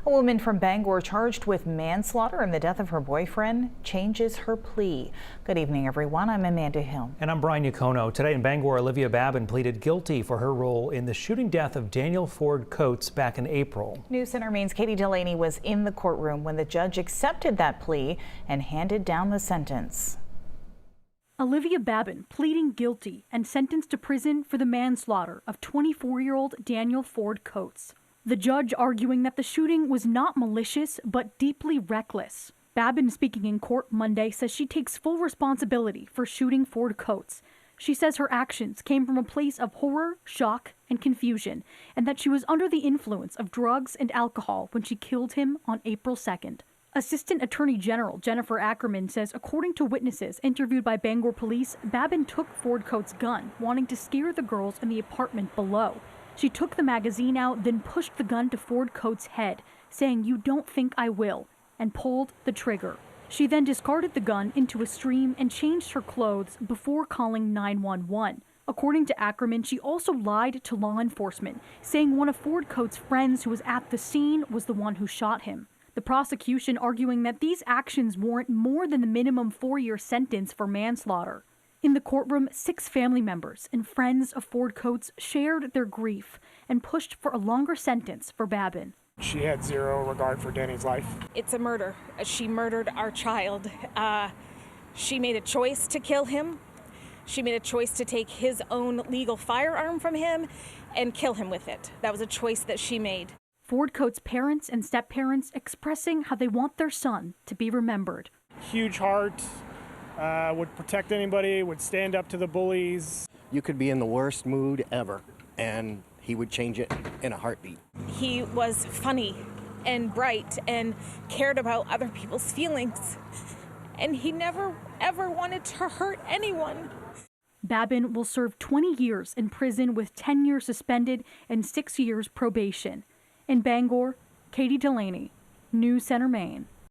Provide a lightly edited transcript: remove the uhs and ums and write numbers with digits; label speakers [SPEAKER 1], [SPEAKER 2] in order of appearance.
[SPEAKER 1] A woman from Bangor charged with manslaughter in the death of her boyfriend changes her plea. Good evening, everyone. I'm Amanda Hill.
[SPEAKER 2] And I'm Brian Yacono. Today in Bangor, Olivia Babin pleaded guilty for her role in the shooting death of Daniel Ford Coates back in April.
[SPEAKER 1] News Center Maine's Katie Delaney was in the courtroom when the judge accepted that plea and handed down the sentence.
[SPEAKER 3] Olivia Babin pleading guilty and sentenced to prison for the manslaughter of 24-year-old Daniel Ford Coates. The judge arguing that the shooting was not malicious but deeply reckless. Babin, speaking in court Monday, says she takes full responsibility for shooting Ford Coates. She says her actions came from a place of horror, shock, and confusion, and that she was under the influence of drugs and alcohol when she killed him on April 2nd. Assistant Attorney General Jennifer Ackerman says, according to witnesses interviewed by Bangor police, Babin took Ford Coates' gun, wanting to scare the girls in the apartment below. She took the magazine out, then pushed the gun to Ford Coates' head, saying, "You don't think I will," and pulled the trigger. She then discarded the gun into a stream and changed her clothes before calling 911. According to Ackerman, she also lied to law enforcement, saying one of Ford Coates' friends who was at the scene was the one who shot him. The prosecution arguing that these actions warrant more than the minimum 4-year sentence for manslaughter. In the courtroom, 6 family members and friends of Ford Coates shared their grief and pushed for a longer sentence for Babin.
[SPEAKER 4] She had zero regard for Danny's life.
[SPEAKER 5] It's a murder. She murdered our child. She made a choice to kill him. She made a choice to take his own legal firearm from him and kill him with it. That was a choice that she made.
[SPEAKER 3] Ford Coates' parents and step-parents expressing how they want their son to be remembered.
[SPEAKER 4] Huge heart, would protect anybody, would stand up to the bullies.
[SPEAKER 6] You could be in the worst mood ever, and he would change it in a heartbeat.
[SPEAKER 5] He was funny and bright and cared about other people's feelings, and he never, ever wanted to hurt anyone.
[SPEAKER 3] Babin will serve 20 years in prison with 10 years suspended and 6 years probation. In Bangor, Katie Delaney, News Center, Maine.